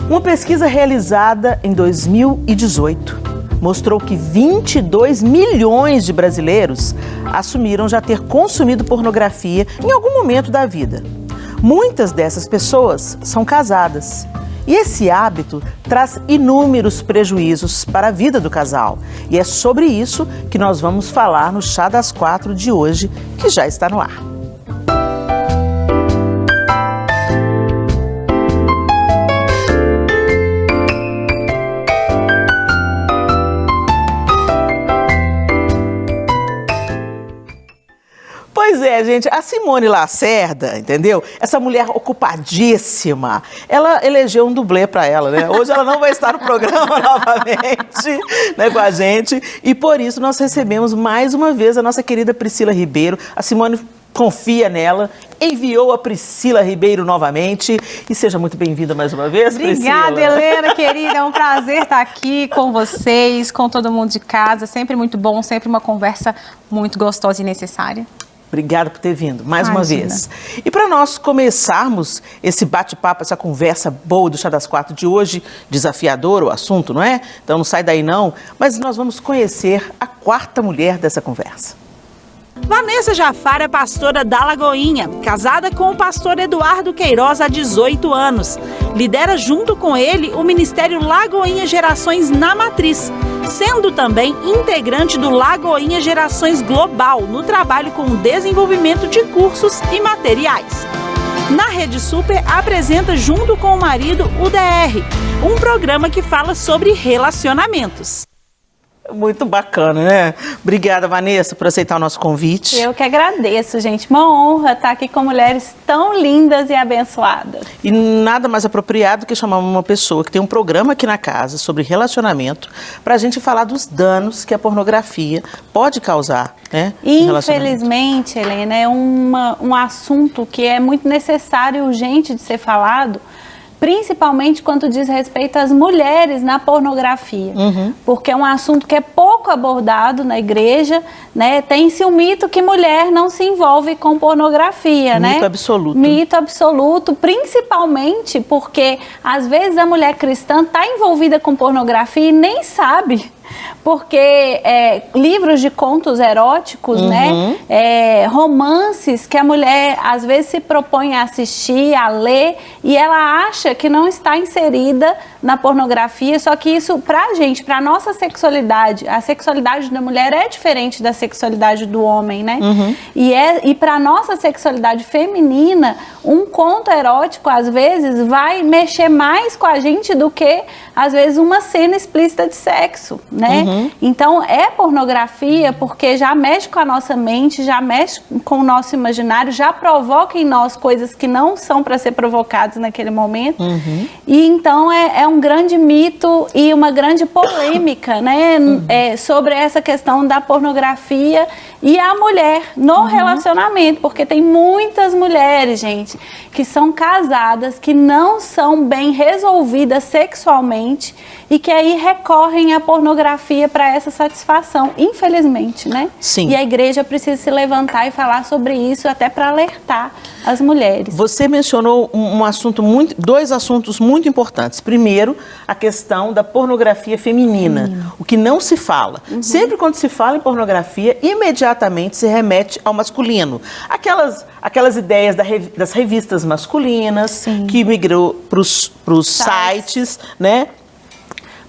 Uma pesquisa realizada em 2018 mostrou que 22 milhões de brasileiros assumiram já ter consumido pornografia em algum momento da vida. Muitas dessas pessoas são casadas. E esse hábito traz inúmeros prejuízos para a vida do casal. E é sobre isso que nós vamos falar no Chá das 4 de hoje, que já está no ar. Pois é, gente, a Simone Lacerda, entendeu? Essa mulher ocupadíssima, ela elegeu um dublê para ela, né? Hoje ela não vai estar no programa novamente, né, com a gente, e por isso nós recebemos mais uma vez a nossa querida Priscila Ribeiro. A Simone confia nela, enviou a Priscila Ribeiro novamente, e seja muito bem-vinda mais uma vez, Priscila. Obrigada, Helena, querida, é um prazer estar aqui com vocês, com todo mundo de casa, sempre muito bom, sempre uma conversa muito gostosa e necessária. Obrigada por ter vindo, mais uma vez. E para nós começarmos esse bate-papo, essa conversa boa do Chá das 4 de hoje, desafiador o assunto, não é? Então não sai daí não, mas nós vamos conhecer a quarta mulher dessa conversa. Vanessa Jafar é pastora da Lagoinha, casada com o pastor Eduardo Queiroz há 18 anos. Lidera junto com ele o Ministério Lagoinha Gerações na Matriz, sendo também integrante do Lagoinha Gerações Global, no trabalho com o desenvolvimento de cursos e materiais. Na Rede Super, apresenta junto com o marido o DR, um programa que fala sobre relacionamentos. Muito bacana, né? Obrigada, Vanessa, por aceitar o nosso convite. Eu que agradeço, gente. Uma honra estar aqui com mulheres tão lindas e abençoadas. E nada mais apropriado que chamar uma pessoa que tem um programa aqui na casa sobre relacionamento para a gente falar dos danos que a pornografia pode causar, né? Infelizmente, Helena, é um assunto que é muito necessário e urgente de ser falado, principalmente quando diz respeito às mulheres na pornografia, porque é um assunto que é pouco abordado na igreja, né? Tem-se um mito que mulher não se envolve com pornografia, né? Mito absoluto. Mito absoluto, principalmente porque às vezes a mulher cristã está envolvida com pornografia e nem sabe. Porque livros de contos eróticos, né? Romances que a mulher às vezes se propõe a assistir, a ler, e ela acha que não está inserida na pornografia, só que isso pra gente, pra nossa sexualidade, a sexualidade da mulher é diferente da sexualidade do homem, né? E pra nossa sexualidade feminina, um conto erótico às vezes vai mexer mais com a gente do que às vezes uma cena explícita de sexo, né? Então é pornografia porque já mexe com a nossa mente, já mexe com o nosso imaginário, já provoca em nós coisas que não são para ser provocadas naquele momento. E então é um grande mito e uma grande polêmica, né? Sobre essa questão da pornografia e a mulher no relacionamento, porque tem muitas mulheres, gente, que são casadas, que não são bem resolvidas sexualmente e que aí recorrem à pornografia para essa satisfação, infelizmente, né? Sim. E a igreja precisa se levantar e falar sobre isso até para alertar as mulheres. Você mencionou dois assuntos muito importantes. Primeiro, a questão da pornografia feminina, o que não se fala. Sempre quando se fala em pornografia, imediatamente se remete ao masculino. Aquelas ideias das revistas masculinas, que migrou para os sites, né?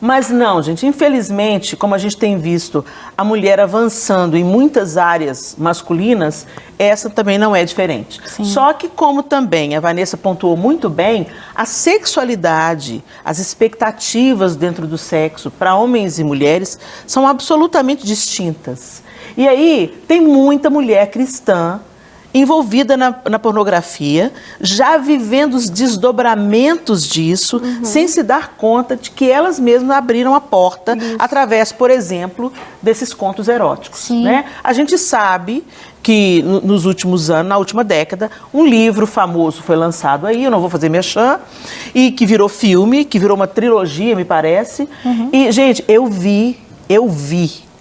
Mas não, gente, infelizmente, como a gente tem visto a mulher avançando em muitas áreas masculinas, essa também não é diferente. Só que, como também a Vanessa pontuou muito bem, a sexualidade, as expectativas dentro do sexo para homens e mulheres são absolutamente distintas. E aí tem muita mulher cristã envolvida na pornografia, já vivendo os desdobramentos disso, sem se dar conta de que elas mesmas abriram a porta através, por exemplo, desses contos eróticos, né? A gente sabe que nos últimos anos, na última década, um livro famoso foi lançado aí, eu não vou fazer merchan, e que virou filme, que virou uma trilogia, me parece. E, gente, eu vi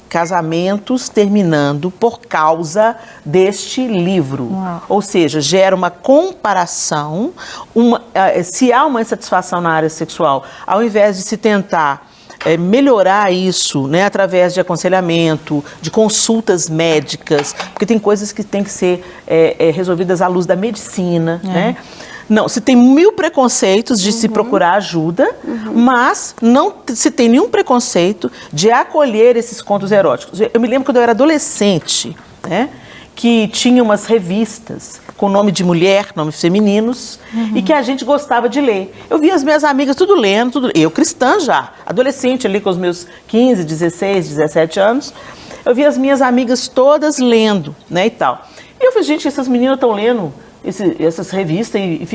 casamentos terminando por causa deste livro. Uau. Ou seja, gera uma comparação, se há uma insatisfação na área sexual, ao invés de se tentar melhorar isso, né, através de aconselhamento, de consultas médicas, porque tem coisas que têm que ser resolvidas à luz da medicina, né? Não, se tem 1000 preconceitos de se procurar ajuda, mas não se tem nenhum preconceito de acolher esses contos eróticos. Eu me lembro quando eu era adolescente, né, que tinha umas revistas com nome de mulher, nomes femininos, e que a gente gostava de ler. Eu via as minhas amigas tudo lendo, eu cristã já, adolescente ali com os meus 15, 16, 17 anos, eu via as minhas amigas todas lendo, né, e tal. E eu falei, gente, essas meninas estão lendo essas revistas e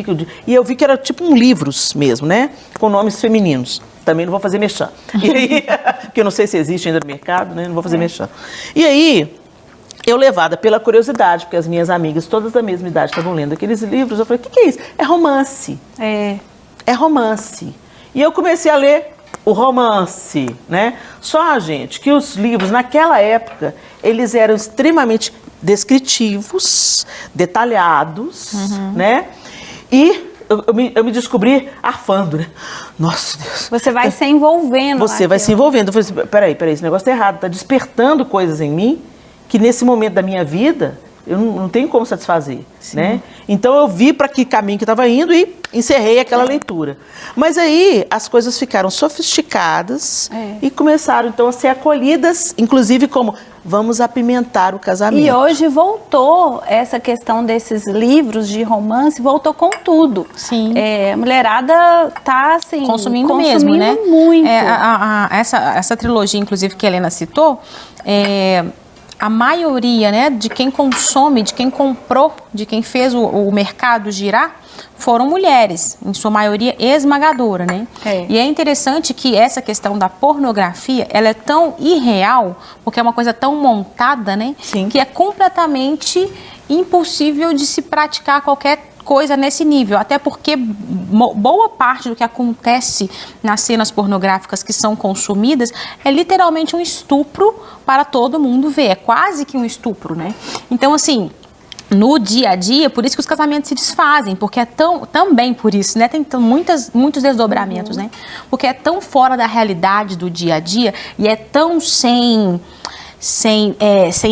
eu vi que era tipo livros mesmo, né? Com nomes femininos. Também não vou fazer merchan. E aí, porque eu não sei se existe ainda no mercado, né? Não vou fazer merchan. E aí, eu levada pela curiosidade, porque as minhas amigas, todas da mesma idade, estavam lendo aqueles livros, eu falei, o que é isso? É romance. É romance. E eu comecei a ler o romance, né? Só, gente, que os livros, naquela época, eles eram extremamente descritivos, detalhados, né? E eu me descobri arfando, né? Nossa Deus. Você vai se envolvendo. Você vai se envolvendo. Eu falei, peraí, esse negócio tá errado, tá despertando coisas em mim que nesse momento da minha vida eu não tenho como satisfazer, né? Então eu vi para que caminho que estava indo e encerrei aquela leitura. Mas aí as coisas ficaram sofisticadas e começaram então a ser acolhidas, inclusive como vamos apimentar o casamento. E hoje voltou essa questão desses livros de romance, voltou com tudo. Sim. A mulherada tá assim consumindo mesmo, né? Muito. Essa trilogia, inclusive, que a Helena citou, a maioria, né, de quem consome, de quem comprou, de quem fez o mercado girar, foram mulheres, em sua maioria esmagadora, né? E é interessante que essa questão da pornografia, ela é tão irreal, porque é uma coisa tão montada, né? Sim. Que é completamente impossível de se praticar qualquer coisa nesse nível, até porque boa parte do que acontece nas cenas pornográficas que são consumidas é literalmente um estupro para todo mundo ver, é quase que um estupro, né? Então, assim, no dia a dia, por isso que os casamentos se desfazem, porque é também por isso, né? Tem muitos desdobramentos, né? Porque é tão fora da realidade do dia a dia e é tão sem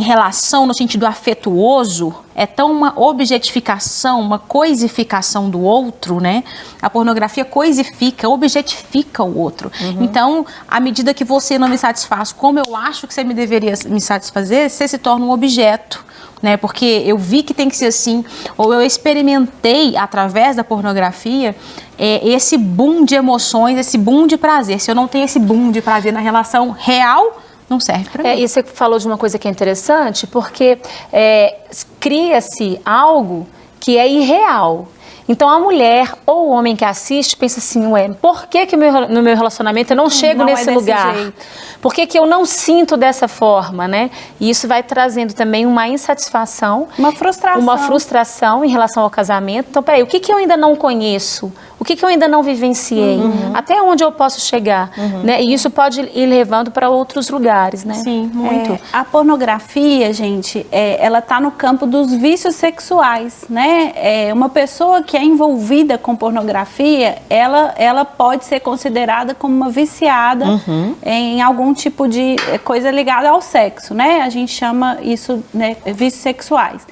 relação no sentido afetuoso, é tão uma objetificação, uma coisificação do outro, né? A pornografia coisifica, objetifica o outro. Então, à medida que você não me satisfaz como eu acho que você me deveria me satisfazer, você se torna um objeto, né? Porque eu vi que tem que ser assim, ou eu experimentei através da pornografia esse boom de emoções, esse boom de prazer. Se eu não tenho esse boom de prazer na relação real, não serve para mim. E você falou de uma coisa que é interessante, porque cria-se algo que é irreal. Então a mulher ou o homem que assiste pensa assim, por que no meu relacionamento eu não chego nesse lugar? Por que eu não sinto dessa forma, né? E isso vai trazendo também uma insatisfação. Uma frustração. Uma frustração em relação ao casamento. Então, peraí, o que eu ainda não conheço? O que eu ainda não vivenciei? Até onde eu posso chegar? Né? E isso pode ir levando para outros lugares, né? Sim, muito. A pornografia, gente, ela está no campo dos vícios sexuais, né? Uma pessoa que é envolvida com pornografia, ela pode ser considerada como uma viciada em algum tipo de coisa ligada ao sexo, né? A gente chama isso, né, vícios sexuais.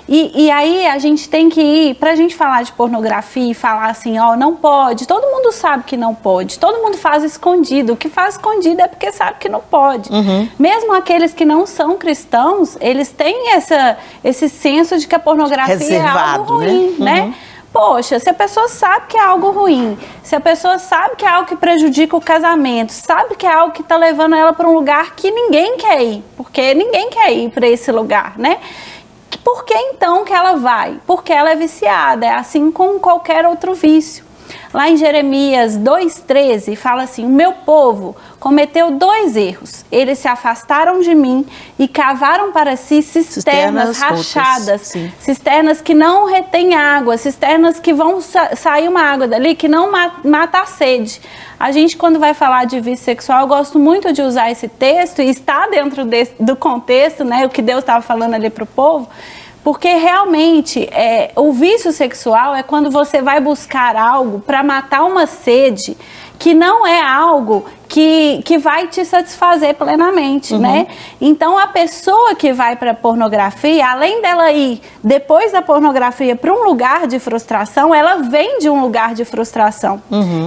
E aí a gente tem que ir, pra gente falar de pornografia e falar assim, não pode, todo mundo sabe que não pode, todo mundo faz escondido, o que faz escondido é porque sabe que não pode. Mesmo aqueles que não são cristãos, eles têm esse senso de que a pornografia é algo ruim, né? Poxa, se a pessoa sabe que é algo ruim, se a pessoa sabe que é algo que prejudica o casamento, sabe que é algo que está levando ela para um lugar que ninguém quer ir, porque ninguém quer ir para esse lugar, né? Por que então que ela vai? Porque ela é viciada, é assim com qualquer outro vício. Lá em Jeremias 2,13 fala assim: o meu povo cometeu 2 erros. Eles se afastaram de mim e cavaram para si cisternas rachadas, cisternas que não retêm água, cisternas que vão sair uma água dali que não mata a sede. A gente, quando vai falar de vício sexual, eu gosto muito de usar esse texto e está dentro do contexto, né, o que Deus estava falando ali para o povo, porque realmente o vício sexual é quando você vai buscar algo para matar uma sede que não é algo que vai te satisfazer plenamente, né? Então, a pessoa que vai para a pornografia, além dela ir depois da pornografia para um lugar de frustração, ela vem de um lugar de frustração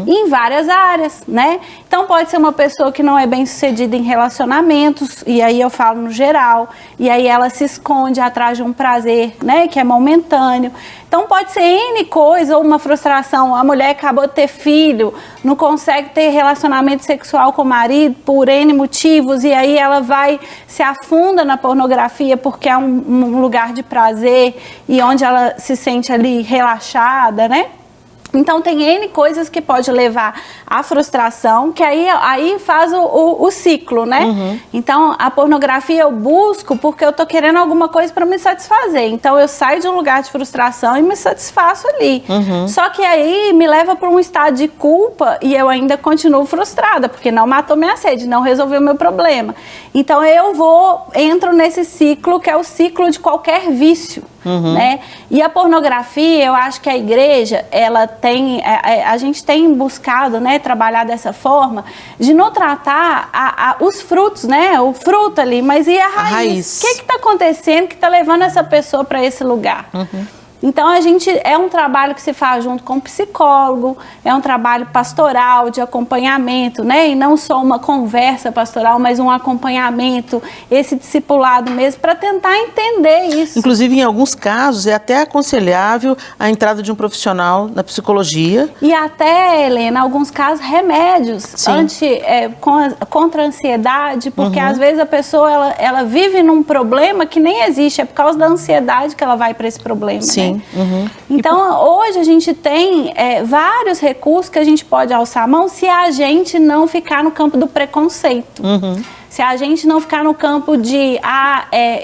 em várias áreas, né? Então, pode ser uma pessoa que não é bem sucedida em relacionamentos, e aí eu falo no geral, e aí ela se esconde atrás de um prazer, né, que é momentâneo. Então, pode ser N coisa, ou uma frustração. A mulher acabou de ter filho, não consegue ter relacionamento sexual com o marido por N motivos, e aí ela se afunda na pornografia porque é um lugar de prazer e onde ela se sente ali relaxada, né? Então, tem N coisas que pode levar à frustração, que aí faz o ciclo, né? Então, a pornografia eu busco porque eu tô querendo alguma coisa para me satisfazer. Então, eu saio de um lugar de frustração e me satisfaço ali. Só que aí me leva para um estado de culpa e eu ainda continuo frustrada, porque não matou minha sede, não resolveu meu problema. Então, entro nesse ciclo, que é o ciclo de qualquer vício. Né? E a pornografia, eu acho que a igreja, ela tem, a gente tem buscado, né, trabalhar dessa forma, de não tratar os frutos, né, o fruto ali, mas e a raiz? O que está acontecendo que está levando essa pessoa para esse lugar? Então, é um trabalho que se faz junto com o psicólogo, é um trabalho pastoral, de acompanhamento, né? E não só uma conversa pastoral, mas um acompanhamento, esse discipulado mesmo, para tentar entender isso. Inclusive, em alguns casos, é até aconselhável a entrada de um profissional na psicologia. E até, Helena, em alguns casos, remédios contra a ansiedade, porque às vezes a pessoa ela vive num problema que nem existe, é por causa da ansiedade que ela vai para esse problema. Sim. Então, hoje a gente tem vários recursos que a gente pode alçar a mão se a gente não ficar no campo do preconceito. Se a gente não ficar no campo de,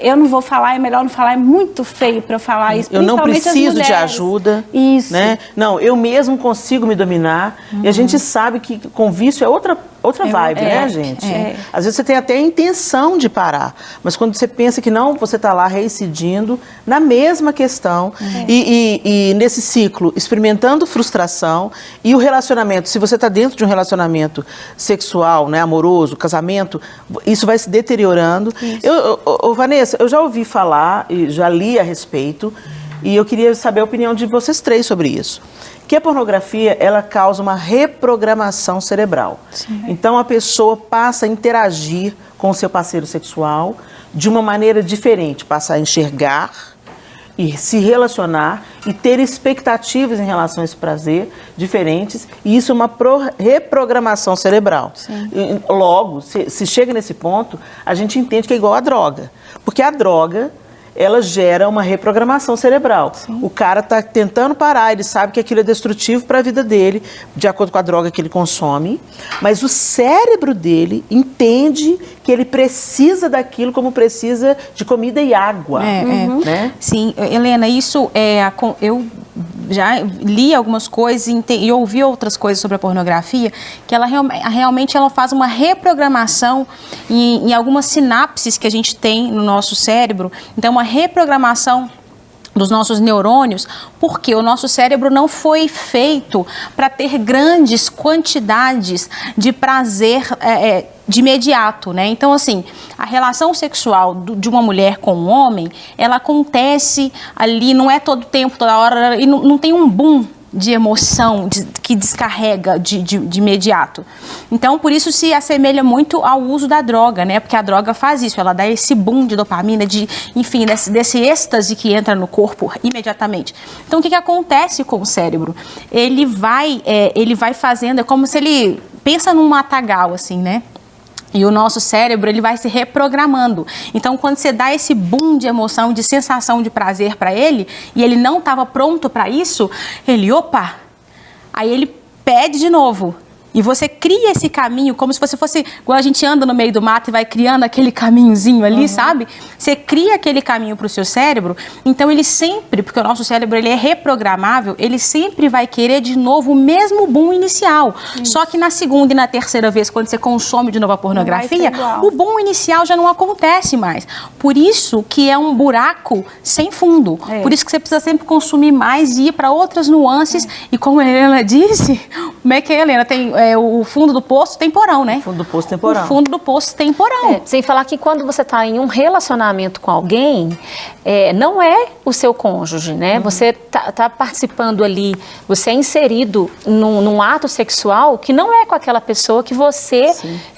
eu não vou falar, é melhor não falar, é muito feio para eu falar isso. Eu não preciso de ajuda. Isso. Né? Não, eu mesmo consigo me dominar. E a gente sabe que com vício é outra vibe, né, gente? Às vezes você tem até a intenção de parar, mas quando você pensa que não, você está lá reincidindo na mesma questão e nesse ciclo, experimentando frustração e o relacionamento, se você está dentro de um relacionamento sexual, né, amoroso, casamento, isso vai se deteriorando. Vanessa, eu já ouvi falar e já li a respeito e eu queria saber a opinião de vocês 3 sobre isso. Que a pornografia, ela causa uma reprogramação cerebral. Então, a pessoa passa a interagir com o seu parceiro sexual de uma maneira diferente, passa a enxergar e se relacionar e ter expectativas em relação a esse prazer diferentes, e isso é uma reprogramação cerebral. E, logo, se chega nesse ponto, a gente entende que é igual a droga, porque a droga, ela gera uma reprogramação cerebral. O cara está tentando parar, ele sabe que aquilo é destrutivo para a vida dele, de acordo com a droga que ele consome, mas o cérebro dele entende que ele precisa daquilo como precisa de comida e água. Né? Sim, Helena, isso eu já li algumas coisas e ouvi outras coisas sobre a pornografia, que ela realmente ela faz uma reprogramação em algumas sinapses que a gente tem no nosso cérebro. Então, uma reprogramação dos nossos neurônios, porque o nosso cérebro não foi feito para ter grandes quantidades de prazer de imediato, né? Então, assim, a relação sexual de uma mulher com um homem, ela acontece ali, não é todo tempo, toda hora, e não tem um boom de emoção que descarrega de imediato. Então, por isso se assemelha muito ao uso da droga, né? Porque a droga faz isso, ela dá esse boom de dopamina, enfim, desse êxtase que entra no corpo imediatamente. Então, o que acontece com o cérebro? Ele vai fazendo, é como se ele pensa num matagal, assim, né? E o nosso cérebro, ele vai se reprogramando. Então, quando você dá esse boom de emoção, de sensação de prazer para ele, e ele não estava pronto para isso, opa! Aí ele pede de novo. E você cria esse caminho como se você fosse, igual a gente anda no meio do mato e vai criando aquele caminhozinho ali, sabe? Você cria aquele caminho para o seu cérebro, então ele sempre, porque o nosso cérebro ele é reprogramável, ele sempre vai querer de novo o mesmo boom inicial. Só que na segunda e na terceira vez, quando você consome de novo a pornografia, o boom inicial já não acontece mais. Por isso que é um buraco sem fundo. Por isso que você precisa sempre consumir mais e ir para outras nuances. E como a Helena disse, como é que é, Helena? Tem o fundo do poço tem porão, né? O fundo do poço tem porão. O fundo do poço tem porão. Sem falar que quando você está em um relacionamento com alguém, não é o seu cônjuge, né? Você tá participando ali, você é inserido num ato sexual que não é com aquela pessoa que você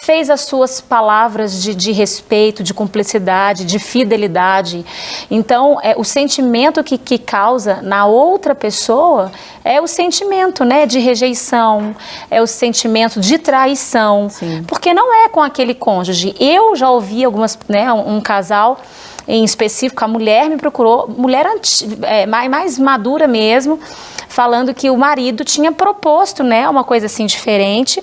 fez as suas palavras de respeito, de cumplicidade, de fidelidade. Então, o sentimento que causa na outra pessoa é o sentimento, né, de rejeição, é o sentimento de traição, porque não é com aquele cônjuge. Eu já ouvi um casal em específico, a mulher me procurou, mulher mais madura mesmo, falando que o marido tinha proposto, né, uma coisa assim diferente.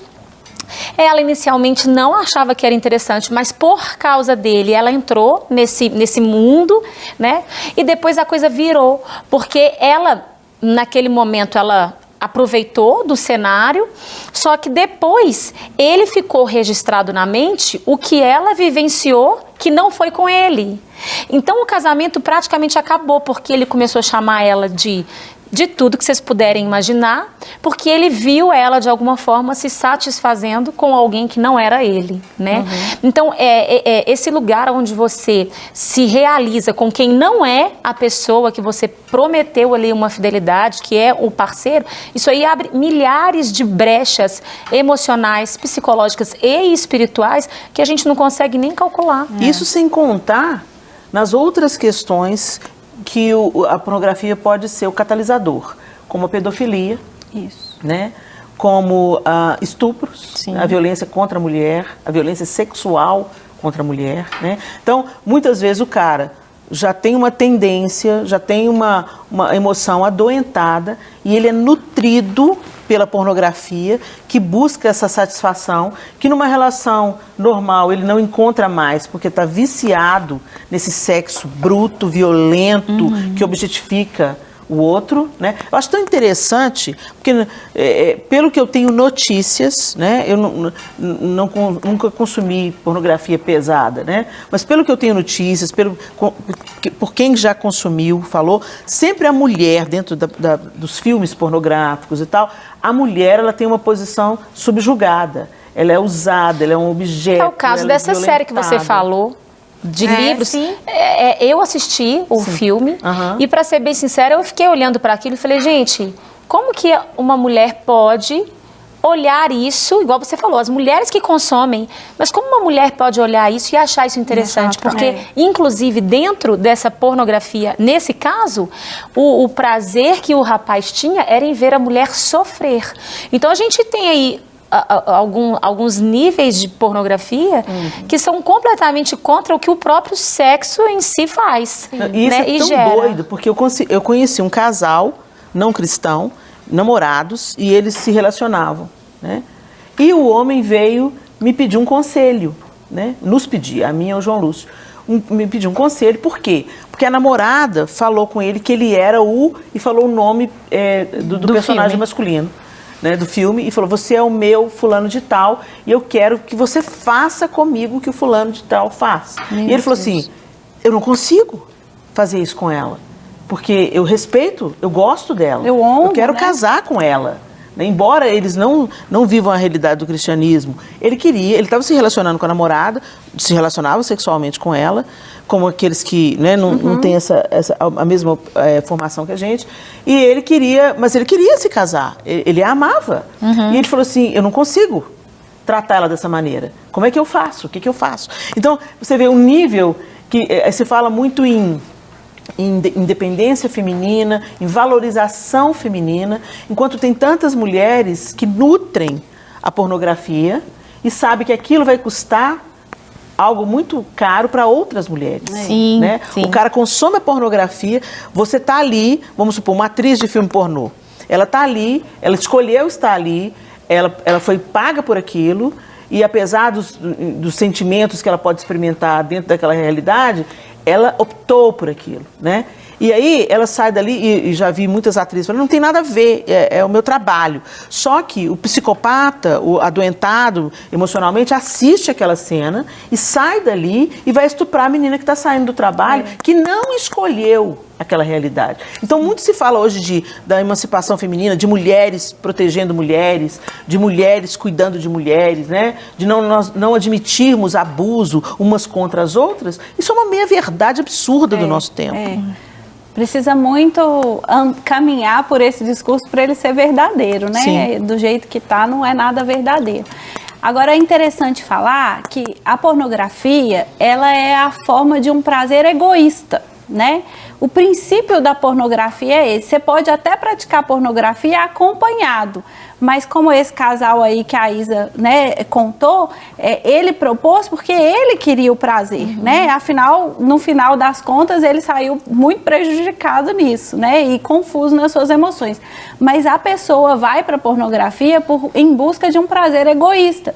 Ela inicialmente não achava que era interessante, mas por causa dele ela entrou nesse mundo, né? E depois a coisa virou, porque ela, naquele momento, ela aproveitou do cenário, só que depois ele ficou registrado na mente o que ela vivenciou que não foi com ele. Então o casamento praticamente acabou, porque ele começou a chamar ela de tudo que vocês puderem imaginar, porque ele viu ela de alguma forma se satisfazendo com alguém que não era ele, né? Então, esse lugar onde você se realiza com quem não é a pessoa que você prometeu ali uma fidelidade, que é o parceiro, isso aí abre milhares de brechas emocionais, psicológicas e espirituais que a gente não consegue nem calcular. Isso sem contar nas outras questões que a pornografia pode ser o catalisador, como a pedofilia, né? Como estupros, a violência contra a mulher, a violência sexual contra a mulher, né? Então, muitas vezes o cara já tem uma tendência, já tem uma emoção adoentada e ele é nutrido pela pornografia, que busca essa satisfação, que numa relação normal ele não encontra mais, porque está viciado nesse sexo bruto, violento, que objetifica o outro, né? Eu acho tão interessante, porque pelo que eu tenho notícias, né? Eu nunca consumi pornografia pesada, né? Mas pelo que eu tenho notícias, por quem já consumiu, falou, sempre a mulher, dentro dos filmes pornográficos e tal, a mulher ela tem uma posição subjugada, ela é usada, ela é um objeto. É o caso dessa série que você falou, de livros. Eu assisti o filme e, para ser bem sincera, eu fiquei olhando para aquilo e falei, gente, como que uma mulher pode olhar isso, igual você falou, as mulheres que consomem, mas como uma mulher pode olhar isso e achar isso interessante? Porque, inclusive, dentro dessa pornografia, nesse caso, o prazer que o rapaz tinha era em ver a mulher sofrer. Então, a gente tem aí alguns níveis de pornografia que são completamente contra o que o próprio sexo em si faz. E isso é tão doido, porque eu conheci um casal não cristão, namorados, e eles se relacionavam, né? E o homem veio me pedir um conselho, né? Nos pedir, a mim e o João Lúcio. Me pediu um conselho, por quê? Porque a namorada falou com ele que ele era e falou o nome do personagem filme masculino, né, do filme, e falou, você é o meu fulano de tal, e eu quero que você faça comigo o que o fulano de tal faz. E ele falou assim, eu não consigo fazer isso com ela, porque eu respeito, eu gosto dela, eu quero casar com ela. Embora eles não vivam a realidade do cristianismo, ele estava se relacionando com a namorada, se relacionava sexualmente com ela, como aqueles que, né, não têm a mesma formação que a gente, e mas ele queria se casar, ele a amava. E ele falou assim, eu não consigo tratar ela dessa maneira, como é que eu faço? O que eu faço? Então, você vê um nível que se fala muito em independência feminina, em valorização feminina, enquanto tem tantas mulheres que nutrem a pornografia e sabem que aquilo vai custar algo muito caro para outras mulheres. Sim, né? sim. O cara consome a pornografia, você está ali, vamos supor, uma atriz de filme pornô, ela está ali, ela escolheu estar ali, ela foi paga por aquilo, e apesar dos sentimentos que ela pode experimentar dentro daquela realidade, ela optou por aquilo, né? E aí ela sai dali, e já vi muitas atrizes falando, não tem nada a ver, é o meu trabalho. Só que o psicopata, o adoentado emocionalmente, assiste aquela cena e sai dali e vai estuprar a menina que está saindo do trabalho, que não escolheu aquela realidade. Então muito se fala hoje da emancipação feminina, de mulheres protegendo mulheres, de mulheres cuidando de mulheres, né? De nós não admitirmos abuso umas contra as outras. Isso é uma meia-verdade absurda do nosso tempo. Precisa muito caminhar por esse discurso para ele ser verdadeiro, né? Sim. Do jeito que tá, não é nada verdadeiro. Agora, é interessante falar que a pornografia, ela é a forma de um prazer egoísta, né? O princípio da pornografia é esse. Você pode até praticar pornografia acompanhado, mas como esse casal aí que a Isa, né, contou, ele propôs porque ele queria o prazer, né? Afinal, no final das contas, ele saiu muito prejudicado nisso, né? E confuso nas suas emoções. Mas a pessoa vai para a pornografia em busca de um prazer egoísta.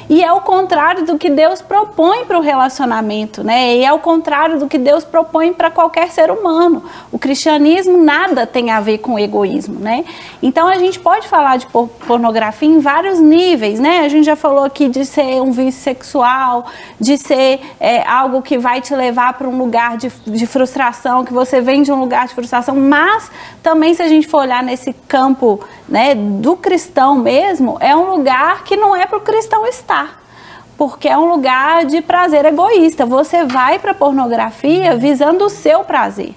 E é o contrário do que Deus propõe para o relacionamento, né? E é o contrário do que Deus propõe para qualquer ser humano. O cristianismo nada tem a ver com egoísmo, né? Então a gente pode falar de pornografia em vários níveis, né? A gente já falou aqui de ser um vício sexual, de ser algo que vai te levar para um lugar de frustração, que você vem de um lugar de frustração, mas também se a gente for olhar nesse campo, né, do cristão mesmo, é um lugar que não é para o cristão estar. Porque é um lugar de prazer egoísta. Você vai para a pornografia visando o seu prazer.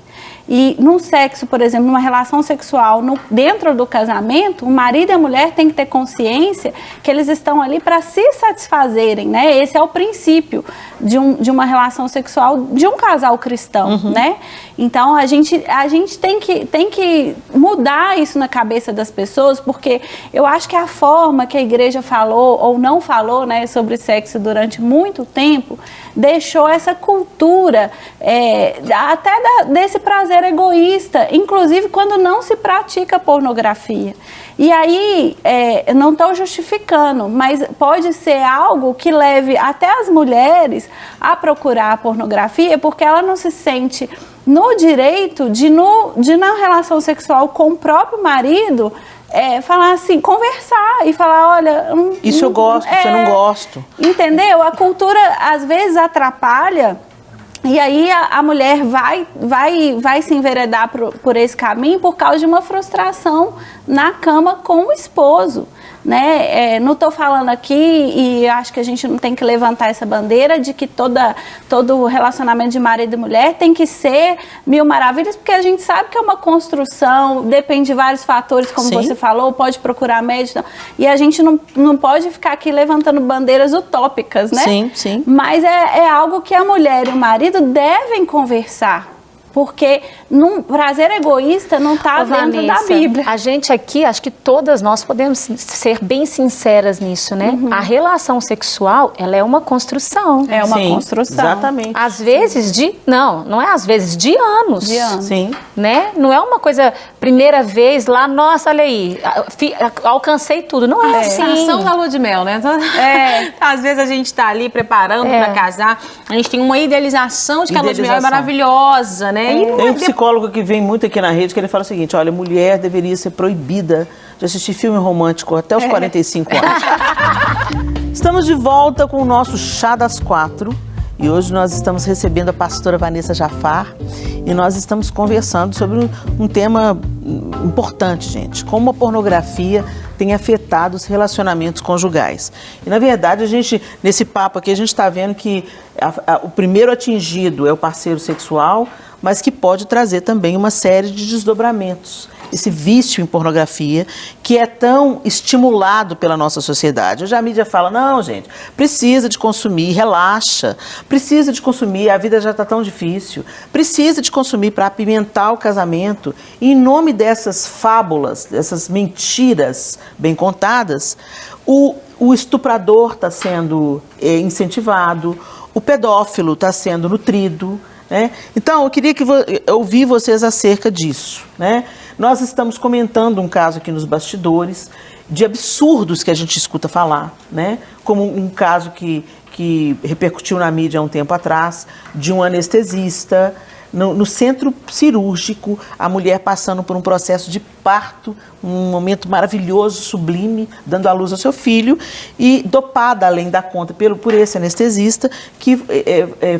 E num sexo, por exemplo, numa relação sexual dentro do casamento, o marido e a mulher têm que ter consciência que eles estão ali para se satisfazerem, né? Esse é o princípio de uma relação sexual de um casal cristão, né? Então a gente tem que mudar isso na cabeça das pessoas, porque eu acho que a forma que a igreja falou ou não falou, né, sobre sexo durante muito tempo deixou essa cultura até desse prazer egoísta, inclusive quando não se pratica pornografia. E aí, não estou justificando, mas pode ser algo que leve até as mulheres a procurar a pornografia, porque ela não se sente no direito de na relação sexual com o próprio marido, falar assim, conversar e falar, olha... Isso eu gosto, isso eu não gosto. Entendeu? A cultura, às vezes, atrapalha. E aí a mulher vai se enveredar por esse caminho por causa de uma frustração na cama com o esposo, né? Não estou falando aqui, e acho que a gente não tem que levantar essa bandeira de que todo relacionamento de marido e mulher tem que ser mil maravilhas, porque a gente sabe que é uma construção, depende de vários fatores, como Sim. você falou, pode procurar médico, e a gente não pode ficar aqui levantando bandeiras utópicas, né? Sim, sim. Mas é algo que a mulher e o marido devem conversar. Porque prazer egoísta não está dentro da Bíblia. A gente aqui, acho que todas nós podemos ser bem sinceras nisso, né? A relação sexual, ela é uma construção. É uma Sim, construção. Exatamente. Às vezes não é às vezes, de anos. De anos. Sim. Né? Não é uma coisa, primeira vez lá, nossa, olha aí, alcancei tudo. Não é assim. Sensação da lua de mel, né? Às vezes a gente tá ali preparando pra casar, a gente tem uma idealização de que a lua de mel é maravilhosa, né? E Tem um psicólogo que vem muito aqui na rede que ele fala o seguinte, olha, mulher deveria ser proibida de assistir filme romântico até os 45 anos. Estamos de volta com o nosso Chá das 4 e hoje nós estamos recebendo a pastora Vanessa Jafar e nós estamos conversando sobre um tema importante, gente, como a pornografia tem afetado os relacionamentos conjugais. E, na verdade, nesse papo aqui, a gente está vendo que o primeiro atingido é o parceiro sexual, mas que pode trazer também uma série de desdobramentos. Esse vício em pornografia que é tão estimulado pela nossa sociedade. Hoje a mídia fala, não, gente, precisa de consumir, relaxa, precisa de consumir, a vida já está tão difícil, precisa de consumir para apimentar o casamento. E em nome dessas fábulas, dessas mentiras bem contadas, o estuprador está sendo incentivado, o pedófilo está sendo nutrido, né? Então, eu queria ouvir vocês acerca disso, né? Nós estamos comentando um caso aqui nos bastidores de absurdos que a gente escuta falar, né? Como um caso que repercutiu na mídia há um tempo atrás, de um anestesista no centro cirúrgico, a mulher passando por um processo de parto, um momento maravilhoso, sublime, dando à luz ao seu filho, e dopada além da conta por esse anestesista, que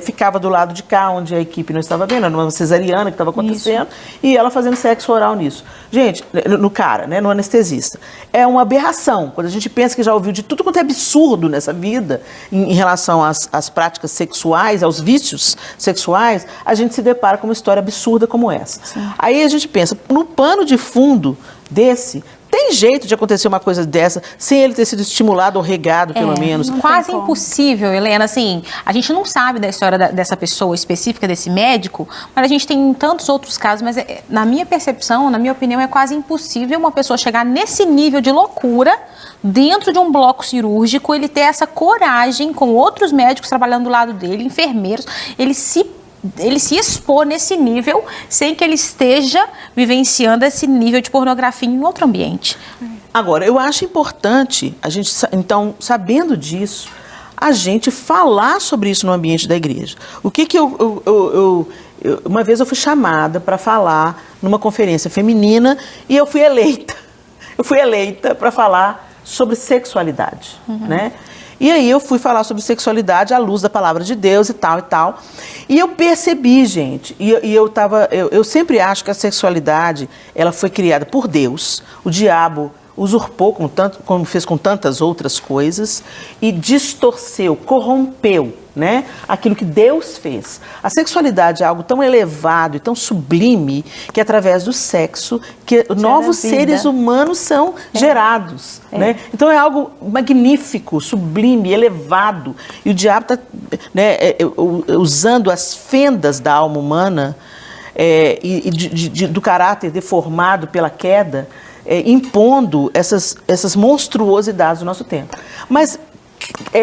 ficava do lado de cá, onde a equipe não estava vendo, era uma cesariana que estava acontecendo, e ela fazendo sexo oral nisso. Gente, no cara, né, no anestesista. É uma aberração, quando a gente pensa que já ouviu de tudo quanto é absurdo nessa vida, em relação às práticas sexuais, aos vícios sexuais, a gente se depara com uma história absurda como essa. Sim. Aí a gente pensa, no pano de fundo desse, tem jeito de acontecer uma coisa dessa sem ele ter sido estimulado ou regado, pelo menos? Quase impossível, Helena. Assim, a gente não sabe da história dessa pessoa específica, desse médico, mas a gente tem tantos outros casos, mas na minha percepção, na minha opinião, é quase impossível uma pessoa chegar nesse nível de loucura dentro de um bloco cirúrgico, ele ter essa coragem com outros médicos trabalhando do lado dele, enfermeiros, ele se expor nesse nível sem que ele esteja vivenciando esse nível de pornografia em outro ambiente. Agora, eu acho importante, a gente, então, sabendo disso, a gente falar sobre isso no ambiente da igreja. O que uma vez eu fui chamada para falar numa conferência feminina e eu fui eleita. Eu fui eleita para falar sobre sexualidade, né? E aí eu fui falar sobre sexualidade à luz da palavra de Deus e tal e tal. E eu percebi, gente, eu sempre acho que a sexualidade, ela foi criada por Deus. O diabo usurpou, como fez com tantas outras coisas, e distorceu, corrompeu, né, aquilo que Deus fez. A sexualidade é algo tão elevado e tão sublime que através do sexo que novos seres humanos são gerados. Né? Então é algo magnífico, sublime, elevado. E o diabo está, né, usando as fendas da alma humana do caráter deformado pela queda, impondo essas monstruosidades do nosso tempo. Mas,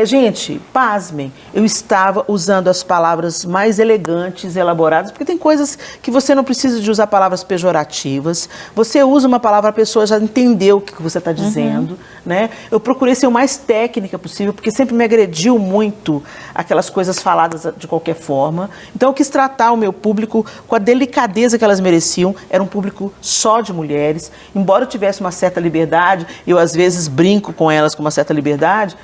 gente, pasmem, eu estava usando as palavras mais elegantes, elaboradas, porque tem coisas que você não precisa de usar palavras pejorativas. Você usa uma palavra, a pessoa já entendeu o que você está dizendo, né? Eu procurei ser o mais técnica possível, porque sempre me agrediu muito aquelas coisas faladas de qualquer forma. Então eu quis tratar o meu público com a delicadeza que elas mereciam. Era um público só de mulheres. Embora eu tivesse uma certa liberdade, eu às vezes brinco com elas com uma certa liberdade,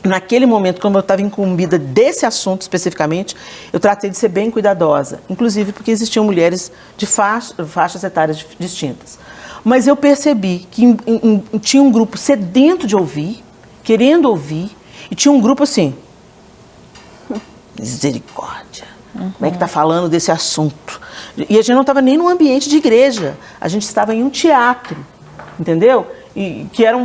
naquele momento, como eu estava incumbida desse assunto especificamente, eu tratei de ser bem cuidadosa, inclusive porque existiam mulheres de faixas etárias distintas. Mas eu percebi que tinha um grupo sedento de ouvir, querendo ouvir, e tinha um grupo assim, misericórdia, como é que está falando desse assunto? E a gente não estava nem num ambiente de igreja, a gente estava em um teatro, entendeu? E que era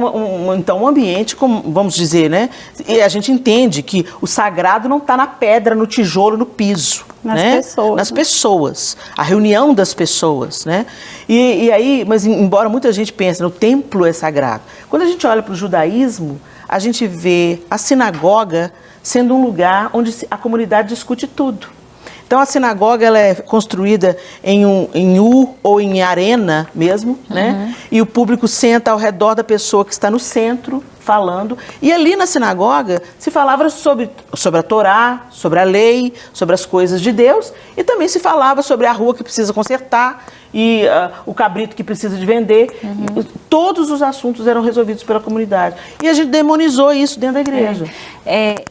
então um ambiente, como, vamos dizer, né? E a gente entende que o sagrado não está na pedra, no tijolo, no piso. Nas né? pessoas. Nas pessoas. A reunião das pessoas, né? E aí, mas embora muita gente pense, o templo é sagrado. Quando a gente olha para o judaísmo, a gente vê a sinagoga sendo um lugar onde a comunidade discute tudo. Então, a sinagoga ela é construída em U ou em arena mesmo, né? E o público senta ao redor da pessoa que está no centro, falando. E ali na sinagoga se falava sobre a Torá, sobre a lei, sobre as coisas de Deus. E também se falava sobre a rua que precisa consertar e o cabrito que precisa de vender. Todos os assuntos eram resolvidos pela comunidade. E a gente demonizou isso dentro da igreja.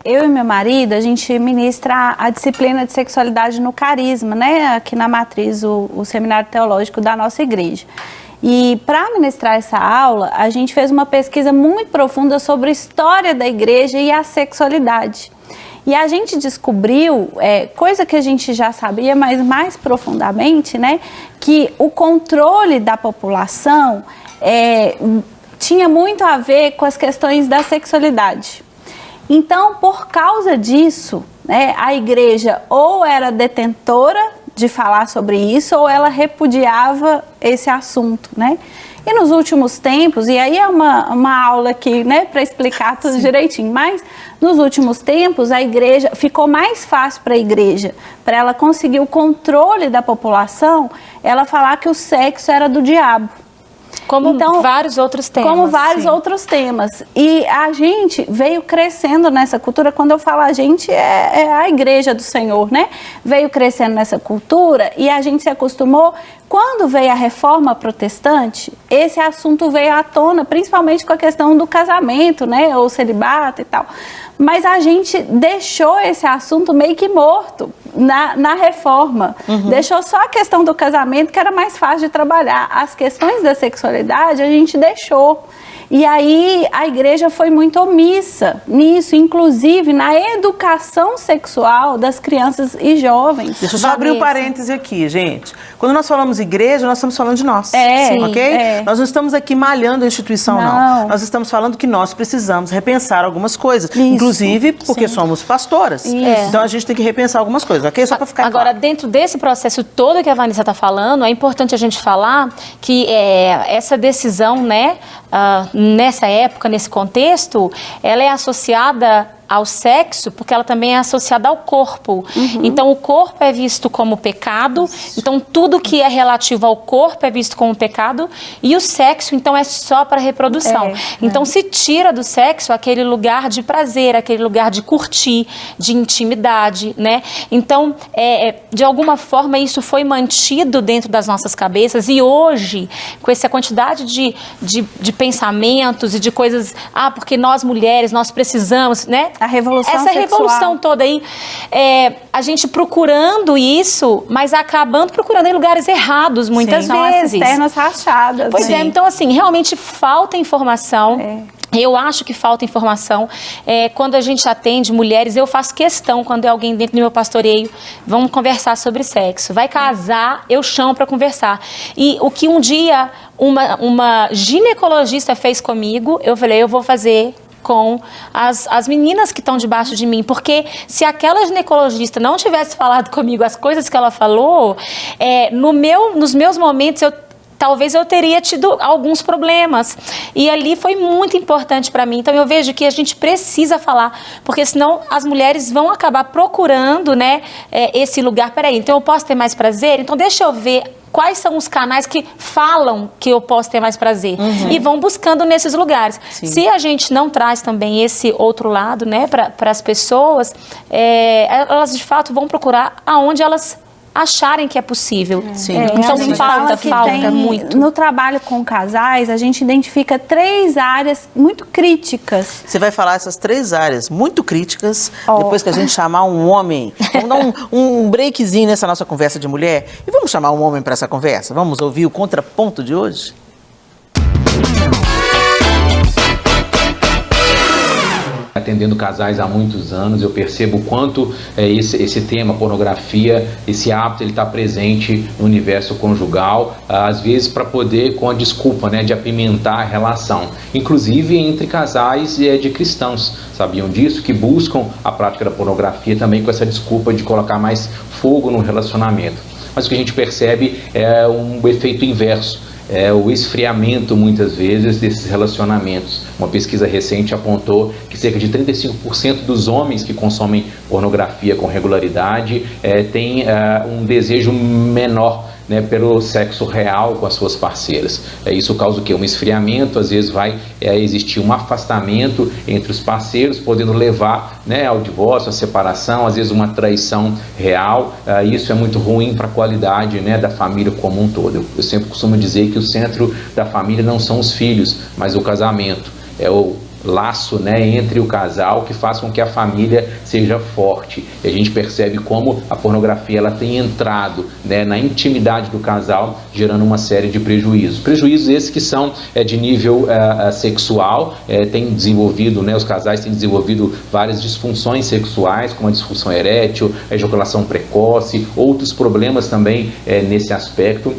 Eu e meu marido, a gente ministra a disciplina de sexualidade no Carisma, né? Aqui na Matriz, o seminário teológico da nossa igreja. E para ministrar essa aula, a gente fez uma pesquisa muito profunda sobre a história da igreja e a sexualidade. E a gente descobriu, coisa que a gente já sabia, mas mais profundamente, né, que o controle da população tinha muito a ver com as questões da sexualidade. Então, por causa disso, né, a igreja ou era detentora de falar sobre isso, ou ela repudiava esse assunto, né? E nos últimos tempos, e aí é uma aula aqui, né, para explicar tudo direitinho, mas nos últimos tempos a igreja, ficou mais fácil para a igreja, para ela conseguir o controle da população, ela falar que o sexo era do diabo. Como vários outros temas. Como vários outros temas. E a gente veio crescendo nessa cultura, quando eu falo a gente, é a igreja do Senhor, né? Veio crescendo nessa cultura e a gente se acostumou. Quando veio a reforma protestante, esse assunto veio à tona, principalmente com a questão do casamento, né? Ou celibato e tal. Mas a gente deixou esse assunto meio que morto na reforma. Deixou só a questão do casamento, que era mais fácil de trabalhar. As questões da sexualidade a gente deixou. E aí a igreja foi muito omissa nisso, inclusive na educação sexual das crianças e jovens. Deixa eu só abrir um parêntese aqui, gente. Quando nós falamos igreja, nós estamos falando de nós. Ok? Nós não estamos aqui malhando a instituição, não. Nós estamos falando que nós precisamos repensar algumas coisas. Isso. Inclusive porque somos pastoras. Então a gente tem que repensar algumas coisas, ok? Só para ficar Agora, claro. Dentro desse processo todo que a Vanessa está falando, é importante a gente falar que essa decisão, né, nessa época, nesse contexto, ela é associada ao sexo, porque ela também é associada ao corpo. Então, o corpo é visto como pecado, então tudo que é relativo ao corpo é visto como pecado, e o sexo, então, é só para reprodução. Então, se tira do sexo aquele lugar de prazer, aquele lugar de curtir, de intimidade, né? Então, de alguma forma, isso foi mantido dentro das nossas cabeças, e hoje, com essa quantidade de pensamentos e de coisas, porque nós mulheres, nós precisamos, né? A revolução Essa sexual. revolução toda aí, a gente procurando isso, mas acabando procurando em lugares errados, muitas São as vezes. cisternas rachadas. Pois é, então assim, realmente falta informação. Eu acho que falta informação. Quando a gente atende mulheres, eu faço questão, quando é alguém dentro do meu pastoreio, vamos conversar sobre sexo. Vai casar, eu chamo para conversar. E o que um dia uma ginecologista fez comigo, eu falei, eu vou fazer com as meninas que estão debaixo de mim, porque se aquela ginecologista não tivesse falado comigo as coisas que ela falou, nos meus momentos talvez eu teria tido alguns problemas. E ali foi muito importante para mim. Então eu vejo que a gente precisa falar, porque senão as mulheres vão acabar procurando, né, esse lugar. Peraí, então eu posso ter mais prazer? Então deixa eu ver quais são os canais que falam que eu posso ter mais prazer. E vão buscando nesses lugares. Se a gente não traz também esse outro lado, né, para as pessoas, elas de fato vão procurar aonde elas acharem que é possível. Então falta muito. No trabalho com casais, a gente identifica 3 áreas muito críticas. Você vai falar essas 3 áreas muito críticas, depois que a gente chamar um homem. Vamos dar um breakzinho nessa nossa conversa de mulher e vamos chamar um homem para essa conversa? Vamos ouvir o contraponto de hoje? Atendendo casais há muitos anos, eu percebo o quanto esse tema, pornografia, esse hábito, ele está presente no universo conjugal, às vezes para poder, com a desculpa, né, de apimentar a relação, inclusive entre casais de cristãos. Sabiam disso? Que buscam a prática da pornografia também com essa desculpa de colocar mais fogo no relacionamento. Mas o que a gente percebe é um efeito inverso. O esfriamento, muitas vezes, desses relacionamentos. Uma pesquisa recente apontou que cerca de 35% dos homens que consomem pornografia com regularidade têm um desejo menor, né, pelo sexo real com as suas parceiras. Isso causa o quê? Um esfriamento, às vezes vai existir um afastamento entre os parceiros, podendo levar, né, ao divórcio, à separação, às vezes uma traição real. Isso é muito ruim para a qualidade, né, da família como um todo. Eu sempre costumo dizer que o centro da família não são os filhos, mas o casamento. É o laço, né, entre o casal que faz com que a família seja forte. E a gente percebe como a pornografia ela tem entrado, né, na intimidade do casal, gerando uma série de prejuízos. Prejuízos esses que são de nível sexual, tem desenvolvido, né, os casais têm desenvolvido várias disfunções sexuais, como a disfunção erétil, a ejaculação precoce, outros problemas também nesse aspecto.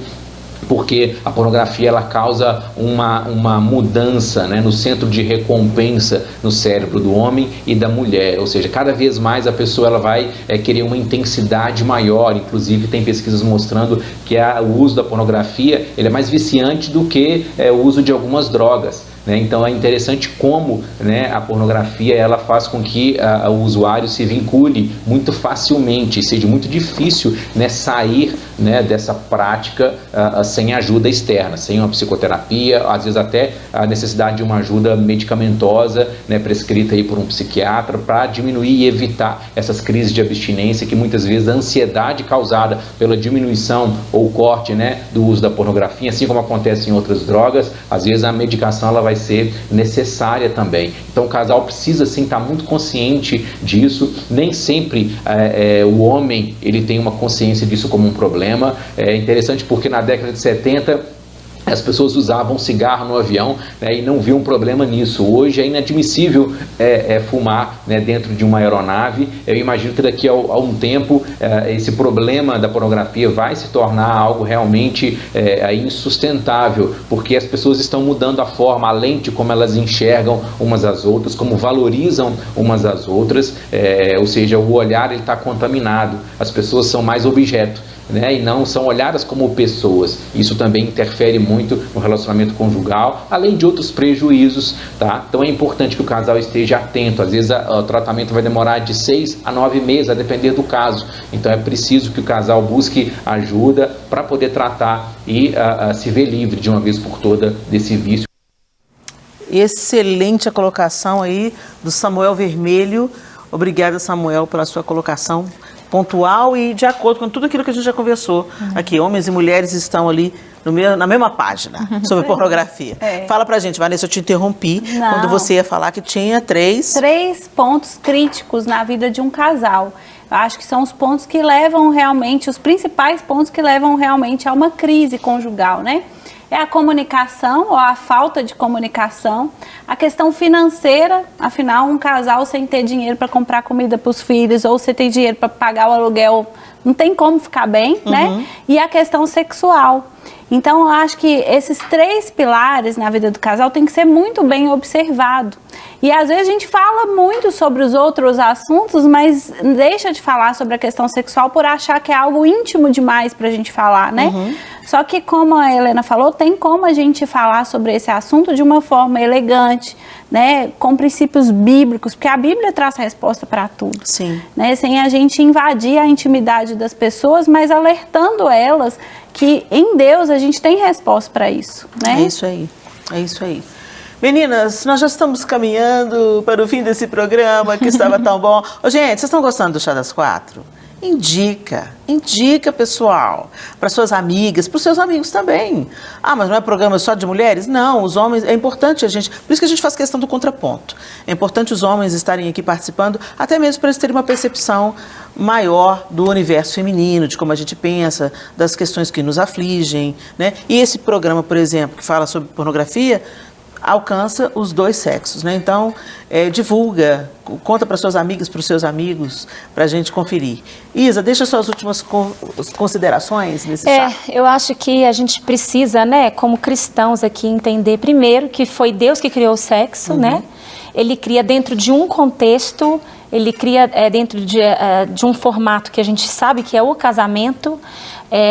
porque a pornografia ela causa uma mudança, né, no centro de recompensa no cérebro do homem e da mulher, ou seja, cada vez mais a pessoa ela vai querer uma intensidade maior. Inclusive tem pesquisas mostrando que o uso da pornografia ele é mais viciante do que o uso de algumas drogas. Então é interessante como, né, a pornografia ela faz com que o usuário se vincule muito facilmente, seja muito difícil, né, sair, né, dessa prática sem ajuda externa, sem uma psicoterapia, às vezes até a necessidade de uma ajuda medicamentosa, né, prescrita aí por um psiquiatra para diminuir e evitar essas crises de abstinência que muitas vezes a ansiedade causada pela diminuição ou corte, né, do uso da pornografia, assim como acontece em outras drogas, às vezes a medicação ela vai ser necessária também. Então o casal precisa sim estar muito consciente disso. Nem sempre o homem ele tem uma consciência disso como um problema. É interessante porque na década de 70 as pessoas usavam cigarro no avião, né, e não viam problema nisso. Hoje é inadmissível fumar, né, dentro de uma aeronave. Eu imagino que daqui a um tempo esse problema da pornografia vai se tornar algo realmente insustentável, porque as pessoas estão mudando a forma, a lente como elas enxergam umas às outras, como valorizam umas às outras, ou seja, o olhar está contaminado. As pessoas são mais objeto, né, e não são olhadas como pessoas. Isso também interfere muito no relacionamento conjugal, além de outros prejuízos, tá? Então é importante que o casal esteja atento. Às vezes o tratamento vai demorar de 6 a 9 meses, a depender do caso. Então é preciso que o casal busque ajuda para poder tratar e se ver livre de uma vez por toda desse vício. Excelente a colocação aí do Samuel Vermelho. Obrigada, Samuel, pela sua colocação pontual e de acordo com tudo aquilo que a gente já conversou aqui. Homens e mulheres estão ali na mesma página sobre pornografia. Fala pra gente, Vanessa, eu te interrompi quando você ia falar que tinha três pontos críticos na vida de um casal. Eu acho que são os pontos que levam realmente, os principais pontos que levam realmente a uma crise conjugal, né? É a comunicação ou a falta de comunicação, a questão financeira, afinal um casal sem ter dinheiro para comprar comida para os filhos ou sem ter dinheiro para pagar o aluguel, não tem como ficar bem, né? E a questão sexual. Então eu acho que esses 3 pilares na vida do casal tem que ser muito bem observado. E às vezes a gente fala muito sobre os outros assuntos, mas deixa de falar sobre a questão sexual por achar que é algo íntimo demais pra gente falar, né? Só que, como a Helena falou, tem como a gente falar sobre esse assunto de uma forma elegante, né? Com princípios bíblicos, porque a Bíblia traz resposta para tudo. Sim. Né? Sem a gente invadir a intimidade das pessoas, mas alertando elas que em Deus a gente tem resposta para isso, né? É isso aí, é isso aí. Meninas, nós já estamos caminhando para o fim desse programa que estava tão bom. Ô, gente, vocês estão gostando do Chá das 4? Indica, pessoal, para suas amigas, para os seus amigos também. Ah, mas não é programa só de mulheres? Não, os homens, é importante a gente, por isso que a gente faz questão do contraponto. É importante os homens estarem aqui participando, até mesmo para eles terem uma percepção maior do universo feminino, de como a gente pensa, das questões que nos afligem, né? E esse programa, por exemplo, que fala sobre pornografia, alcança os 2 sexos, né? Então, divulga, conta para suas amigas, para os seus amigos, para a gente conferir. Isa, deixa suas últimas considerações nesse chá. Eu acho que a gente precisa, né, como cristãos aqui, entender primeiro que foi Deus que criou o sexo, né? Ele cria dentro de um contexto, ele cria dentro de um formato que a gente sabe que é o casamento,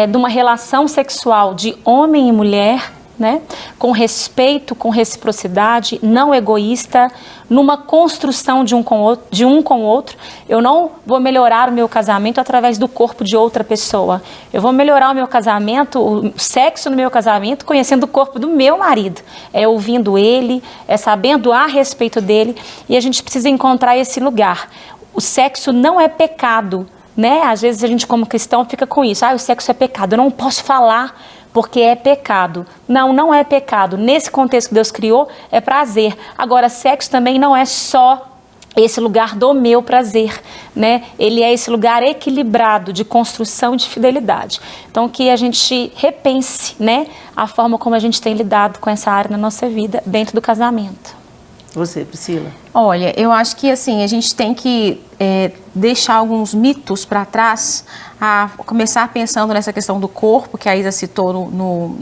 de uma relação sexual de homem e mulher, né? Com respeito, com reciprocidade, não egoísta, numa construção de um com o outro. Eu não vou melhorar o meu casamento através do corpo de outra pessoa. Eu vou melhorar o meu casamento, o sexo no meu casamento, conhecendo o corpo do meu marido. É ouvindo ele, é sabendo a respeito dele, e a gente precisa encontrar esse lugar. O sexo não é pecado, né? Às vezes a gente como cristão fica com isso. O sexo é pecado, eu não posso falar porque é pecado. Não, não é pecado. Nesse contexto que Deus criou, é prazer. Agora, sexo também não é só esse lugar do meu prazer, né? Ele é esse lugar equilibrado de construção e de fidelidade. Então, que a gente repense, né, a forma como a gente tem lidado com essa área na nossa vida dentro do casamento. Você, Priscila? Olha, eu acho que assim, a gente tem que deixar alguns mitos para trás, a começar pensando nessa questão do corpo, que a Isa citou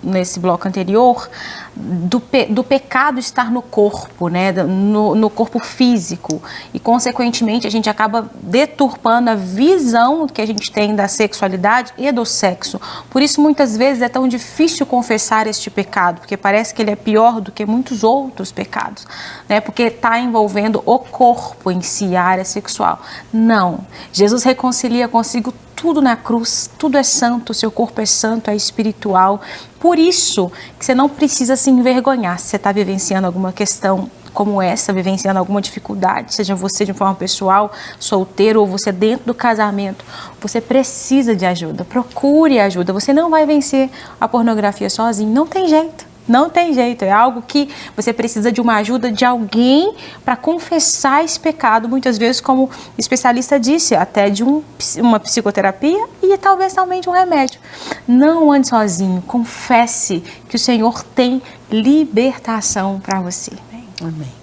nesse bloco anterior, do pecado estar no corpo, né, no corpo físico, e consequentemente a gente acaba deturpando a visão que a gente tem da sexualidade e do sexo. Por isso muitas vezes é tão difícil confessar este pecado, porque parece que ele é pior do que muitos outros pecados, né, porque está envolvendo o corpo em si, a área sexual. Não, Jesus reconcilia consigo tudo na cruz, tudo é santo, seu corpo é santo, é espiritual. Por isso que você não precisa se envergonhar se você está vivenciando alguma questão como essa, vivenciando alguma dificuldade, seja você de forma pessoal, solteiro ou você dentro do casamento. Você precisa de ajuda, procure ajuda. Você não vai vencer a pornografia sozinho, não tem jeito. Não tem jeito, é algo que você precisa de uma ajuda de alguém para confessar esse pecado, muitas vezes, como o especialista disse, até de uma psicoterapia e talvez também de um remédio. Não ande sozinho, confesse que o Senhor tem libertação para você. Amém.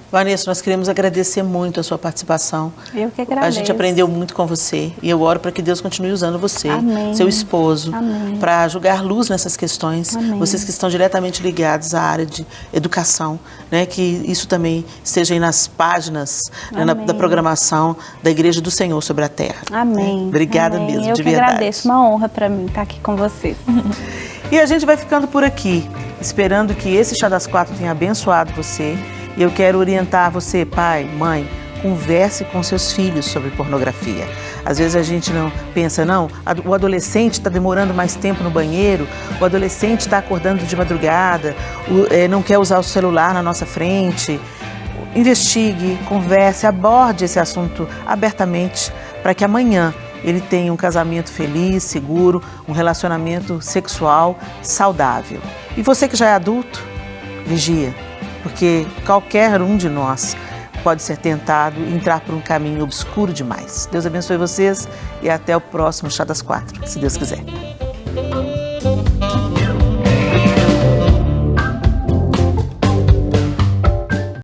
Vanessa, nós queremos agradecer muito a sua participação. Eu que agradeço. A gente aprendeu muito com você e eu oro para que Deus continue usando você, Amém. seu esposo, Amém. para jogar luz nessas questões. Amém. Vocês que estão diretamente ligados à área de educação, né, que isso também esteja aí nas páginas, né, da programação da Igreja do Senhor sobre a Terra. Amém. Né? Obrigada Amém. mesmo, eu de que verdade. agradeço, uma honra para mim estar aqui com vocês. E a gente vai ficando por aqui, esperando que esse Chá das Quatro tenha abençoado você. E eu quero orientar você, pai, mãe, converse com seus filhos sobre pornografia. Às vezes a gente não pensa, não, o adolescente está demorando mais tempo no banheiro, o adolescente está acordando de madrugada, não quer usar o celular na nossa frente. Investigue, converse, aborde esse assunto abertamente para que amanhã ele tenha um casamento feliz, seguro, um relacionamento sexual saudável. E você que já é adulto, vigia. Porque qualquer um de nós pode ser tentado e entrar por um caminho obscuro demais. Deus abençoe vocês e até o próximo Chá das Quatro, se Deus quiser.